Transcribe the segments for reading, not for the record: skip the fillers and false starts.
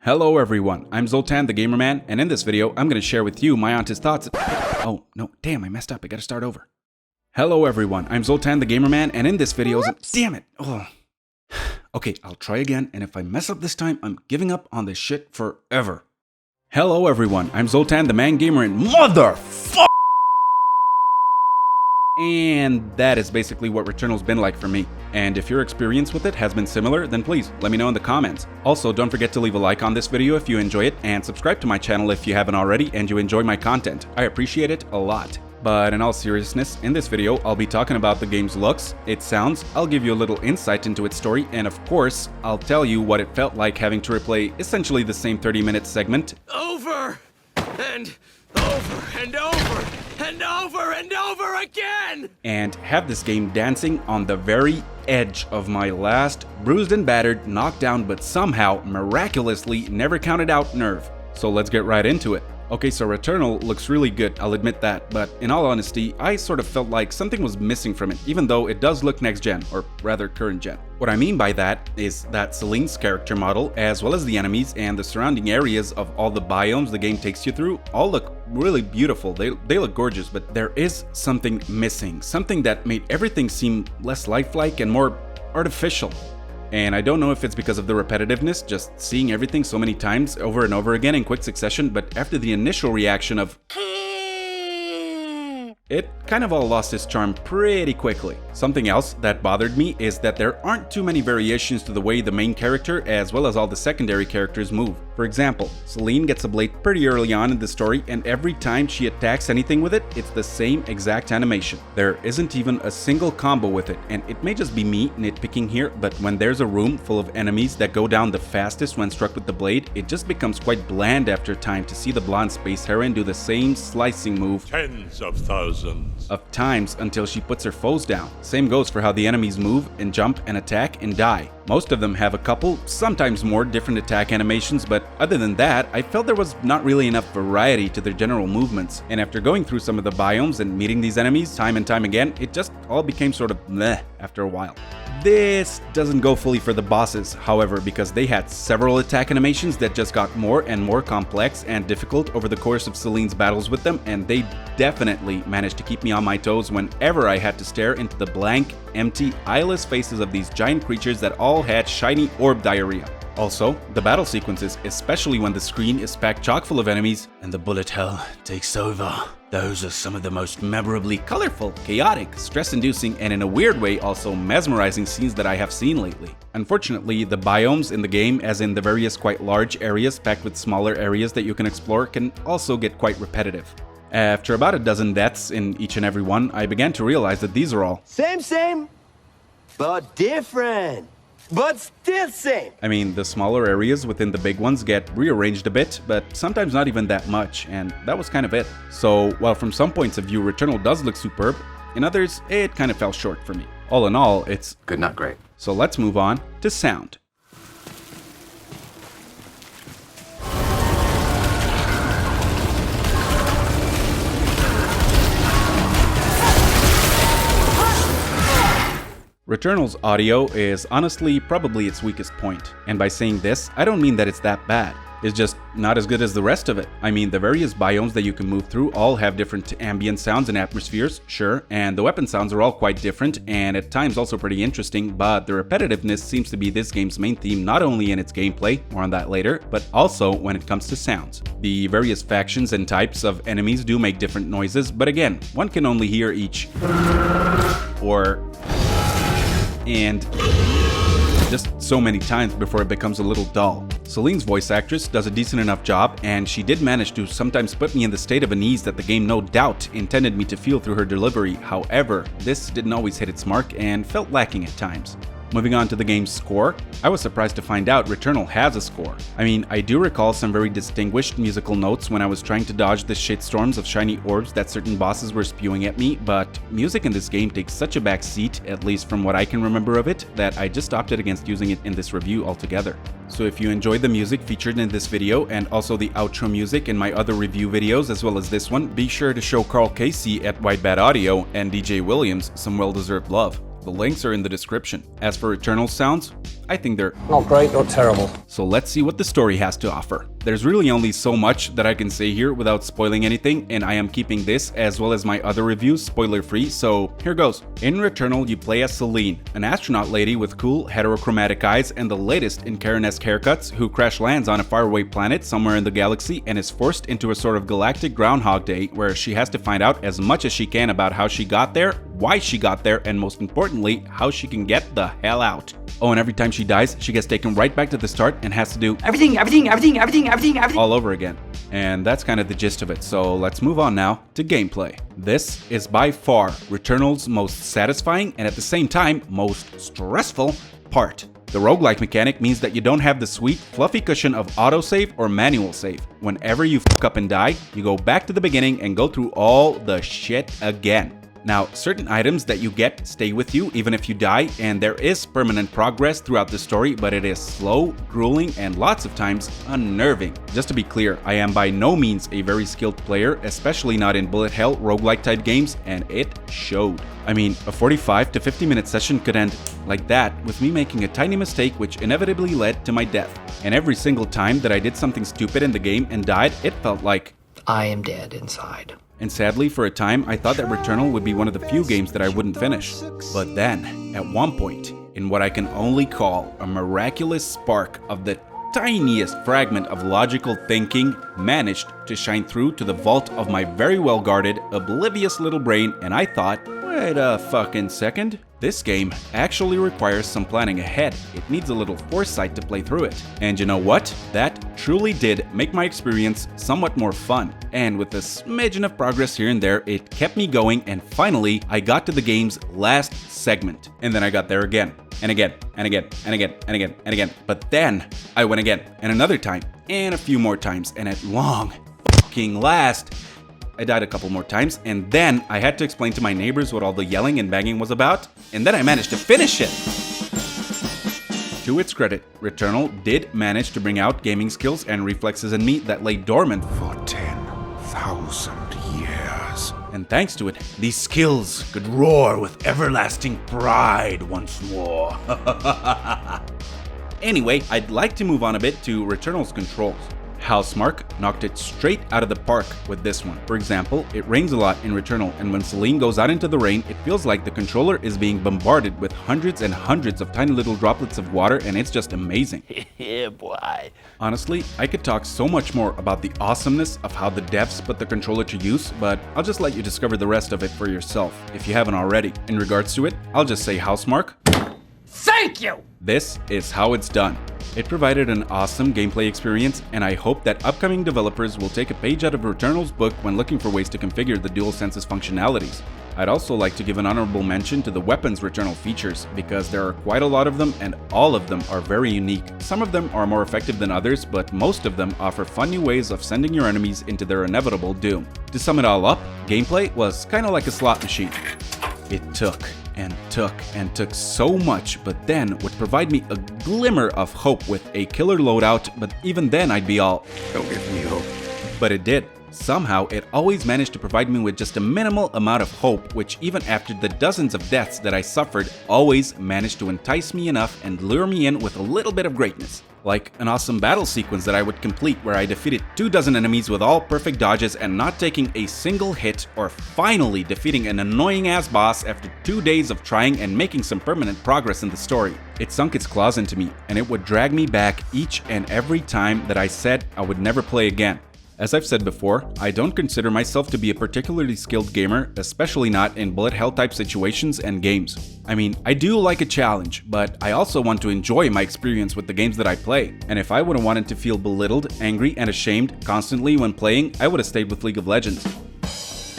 Hello everyone, I'm Zoltan the Gamer Man, and in this video I'm going to share with you my honest thoughts. Oh no, damn, I messed up, I gotta start over. Hello everyone, I'm Zoltan the Gamer Man, and in this video damn it! Oh. Okay, I'll try again, and if I mess up this time, I'm giving up on this shit forever. Hello everyone, I'm Zoltan the Man Gamer, and motherfucker! And that is basically what Returnal's been like for me. And if your experience with it has been similar, then please let me know in the comments. Also, don't forget to leave a like on this video if you enjoy it, and subscribe to my channel if you haven't already and you enjoy my content. I appreciate it a lot. But in all seriousness, in this video, I'll be talking about the game's looks, its sounds, I'll give you a little insight into its story, and of course, I'll tell you what it felt like having to replay essentially the same 30-minute segment over and over and over and over and over again! And have this game dancing on the very edge of my last bruised and battered, knocked down, but somehow miraculously never counted out nerve. So let's get right into it. Okay, so Returnal looks really good, I'll admit that, but in all honesty, I sort of felt like something was missing from it, even though it does look next gen, or rather current gen. What I mean by that is that Celine's character model, as well as the enemies and the surrounding areas of all the biomes the game takes you through, all look really beautiful. They look gorgeous, but there is something missing, something that made everything seem less lifelike and more artificial. And I don't know if it's because of the repetitiveness, just seeing everything so many times over and over again in quick succession, but after the initial reaction of it kind of all lost its charm pretty quickly. Something else that bothered me is that there aren't too many variations to the way the main character as well as all the secondary characters move. For example, Celine gets a blade pretty early on in the story, and every time she attacks anything with it, it's the same exact animation. There isn't even a single combo with it, and it may just be me nitpicking here, but when there's a room full of enemies that go down the fastest when struck with the blade, it just becomes quite bland after time to see the blonde space heroine do the same slicing move tens of thousands of times until she puts her foes down. Same goes for how the enemies move and jump and attack and die. Most of them have a couple, sometimes more, different attack animations, but other than that, I felt there was not really enough variety to their general movements. And after going through some of the biomes and meeting these enemies time and time again, it just all became sort of meh after a while. This doesn't go fully for the bosses, however, because they had several attack animations that just got more and more complex and difficult over the course of Celine's battles with them, and they definitely managed to keep me on my toes whenever I had to stare into the blank, empty, eyeless faces of these giant creatures that all had shiny orb diarrhea. Also, the battle sequences, especially when the screen is packed chock full of enemies and the bullet hell takes over. Those are some of the most memorably colorful, chaotic, stress-inducing, and in a weird way also mesmerizing scenes that I have seen lately. Unfortunately, the biomes in the game, as in the various quite large areas packed with smaller areas that you can explore, can also get quite repetitive. After about a dozen deaths in each and every one, I began to realize that these are all Same, but different. But still same. I mean, the smaller areas within the big ones get rearranged a bit, but sometimes not even that much, and that was kind of it. So, while from some points of view Returnal does look superb, in others it kind of fell short for me. All in all, it's good, not great. So let's move on to sound. Returnal's audio is honestly probably its weakest point, and by saying this, I don't mean that it's that bad. It's just not as good as the rest of it. I mean, the various biomes that you can move through all have different ambient sounds and atmospheres, sure, and the weapon sounds are all quite different and at times also pretty interesting, but the repetitiveness seems to be this game's main theme, not only in its gameplay, more on that later, but also when it comes to sounds. The various factions and types of enemies do make different noises, but again, one can only hear each or and just so many times before it becomes a little dull. Celine's voice actress does a decent enough job, and she did manage to sometimes put me in the state of unease that the game no doubt intended me to feel through her delivery. However, this didn't always hit its mark and felt lacking at times. Moving on to the game's score, I was surprised to find out Returnal has a score. I mean, I do recall some very distinguished musical notes when I was trying to dodge the shitstorms of shiny orbs that certain bosses were spewing at me, but music in this game takes such a back seat, at least from what I can remember of it, that I just opted against using it in this review altogether. So if you enjoyed the music featured in this video and also the outro music in my other review videos as well as this one, be sure to show Carl Casey at White Bat Audio and DJ Williams some well-deserved love. The links are in the description. As for Returnal sounds, I think they're not great or terrible. So let's see what the story has to offer. There's really only so much that I can say here without spoiling anything, and I am keeping this as well as my other reviews spoiler free, so here goes. In Returnal, you play as Celine, an astronaut lady with cool heterochromatic eyes and the latest in Karen-esque haircuts who crash lands on a faraway planet somewhere in the galaxy and is forced into a sort of galactic Groundhog Day where she has to find out as much as she can about how she got there, why she got there, and most importantly, how she can get the hell out. Oh, and every time she dies, she gets taken right back to the start and has to do everything all over again. And that's kind of the gist of it, so let's move on now to gameplay. This is by far Returnal's most satisfying and at the same time most stressful part. The roguelike mechanic means that you don't have the sweet, fluffy cushion of autosave or manual save. Whenever you fuck up and die, you go back to the beginning and go through all the shit again. Now, certain items that you get stay with you even if you die, and there is permanent progress throughout the story, but it is slow, grueling, and lots of times unnerving. Just to be clear, I am by no means a very skilled player, especially not in bullet hell roguelike type games, and it showed. I mean, a 45 to 50 minute session could end like that with me making a tiny mistake which inevitably led to my death. And every single time that I did something stupid in the game and died, it felt like I am dead inside. And sadly, for a time, I thought that Returnal would be one of the few games that I wouldn't finish. But then, at one point, in what I can only call a miraculous spark of the tiniest fragment of logical thinking, managed to shine through to the vault of my very well guarded, oblivious little brain, and I thought, wait a fucking second. This game actually requires some planning ahead. It needs a little foresight to play through it. And you know what? That truly did make my experience somewhat more fun. And with a smidgen of progress here and there, it kept me going, and finally, I got to the game's last segment. And then I got there again, and again, and again, and again, and again, and again. But then, I went again, and another time, and a few more times, and at long fucking last, I died a couple more times, and then I had to explain to my neighbors what all the yelling and banging was about, and then I managed to finish it! To its credit, Returnal did manage to bring out gaming skills and reflexes in me that lay dormant for 10,000 years. And thanks to it, these skills could roar with everlasting pride once more. Anyway, I'd like to move on a bit to Returnal's controls. Housemarque knocked it straight out of the park with this one. For example, it rains a lot in Returnal, and when Celine goes out into the rain, it feels like the controller is being bombarded with hundreds and hundreds of tiny little droplets of water, and it's just amazing. Yeah, boy. Honestly, I could talk so much more about the awesomeness of how the devs put the controller to use, but I'll just let you discover the rest of it for yourself, if you haven't already. In regards to it, I'll just say Housemarque. Thank you! This is how it's done. It provided an awesome gameplay experience, and I hope that upcoming developers will take a page out of Returnal's book when looking for ways to configure the DualSense's functionalities. I'd also like to give an honorable mention to the weapons Returnal features, because there are quite a lot of them and all of them are very unique. Some of them are more effective than others, but most of them offer fun new ways of sending your enemies into their inevitable doom. To sum it all up, gameplay was kinda like a slot machine. It took and took and took so much, but then would provide me a glimmer of hope with a killer loadout, but even then I'd be all, don't give me hope. But it did. Somehow, it always managed to provide me with just a minimal amount of hope, which even after the dozens of deaths that I suffered, always managed to entice me enough and lure me in with a little bit of greatness. Like an awesome battle sequence that I would complete where I defeated 24 enemies with all perfect dodges and not taking a single hit, or finally defeating an annoying ass boss after 2 days of trying and making some permanent progress in the story. It sunk its claws into me, and it would drag me back each and every time that I said I would never play again. As I've said before, I don't consider myself to be a particularly skilled gamer, especially not in bullet hell type situations and games. I mean, I do like a challenge, but I also want to enjoy my experience with the games that I play. And if I would have wanted to feel belittled, angry, and ashamed constantly when playing, I would have stayed with League of Legends.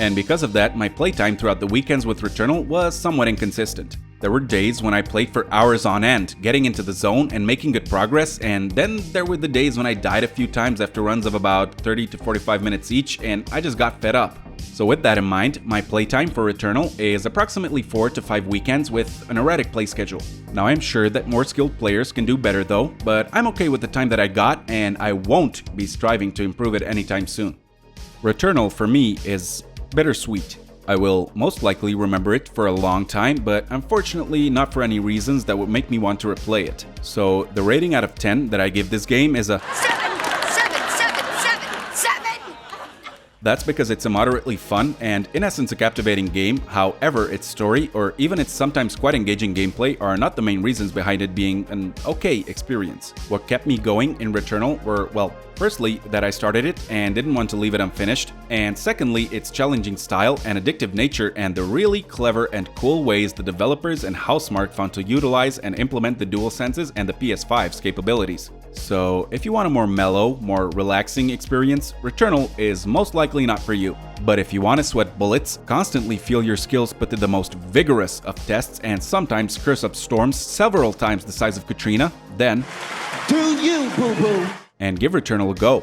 And because of that, my playtime throughout the weekends with Returnal was somewhat inconsistent. There were days when I played for hours on end, getting into the zone and making good progress, and then there were the days when I died a few times after runs of about 30 to 45 minutes each, and I just got fed up. So with that in mind, my playtime for Returnal is approximately 4 to 5 weekends with an erratic play schedule. Now I'm sure that more skilled players can do better though, but I'm okay with the time that I got, and I won't be striving to improve it anytime soon. Returnal for me is bittersweet. I will most likely remember it for a long time, but unfortunately not for any reasons that would make me want to replay it. So the rating out of 10 that I give this game is a 7. That's because it's a moderately fun and, in essence, a captivating game. However, its story, or even its sometimes quite engaging gameplay, are not the main reasons behind it being an okay experience. What kept me going in Returnal were, well, firstly, that I started it and didn't want to leave it unfinished, and secondly, its challenging style and addictive nature and the really clever and cool ways the developers and Housemarque found to utilize and implement the DualSense's and the PS5's capabilities. So, if you want a more mellow, more relaxing experience, Returnal is most likely not for you. But if you want to sweat bullets, constantly feel your skills put to the most vigorous of tests, and sometimes curse up storms several times the size of Katrina, then do you, boo-boo? And give Returnal a go.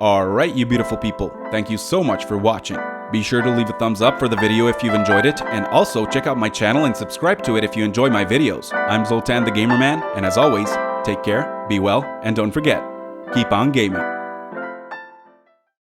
Alright, you beautiful people, thank you so much for watching. Be sure to leave a thumbs up for the video if you've enjoyed it, and also check out my channel and subscribe to it if you enjoy my videos. I'm Zoltan the Gamer Man, and as always, take care, be well, and don't forget, keep on gaming.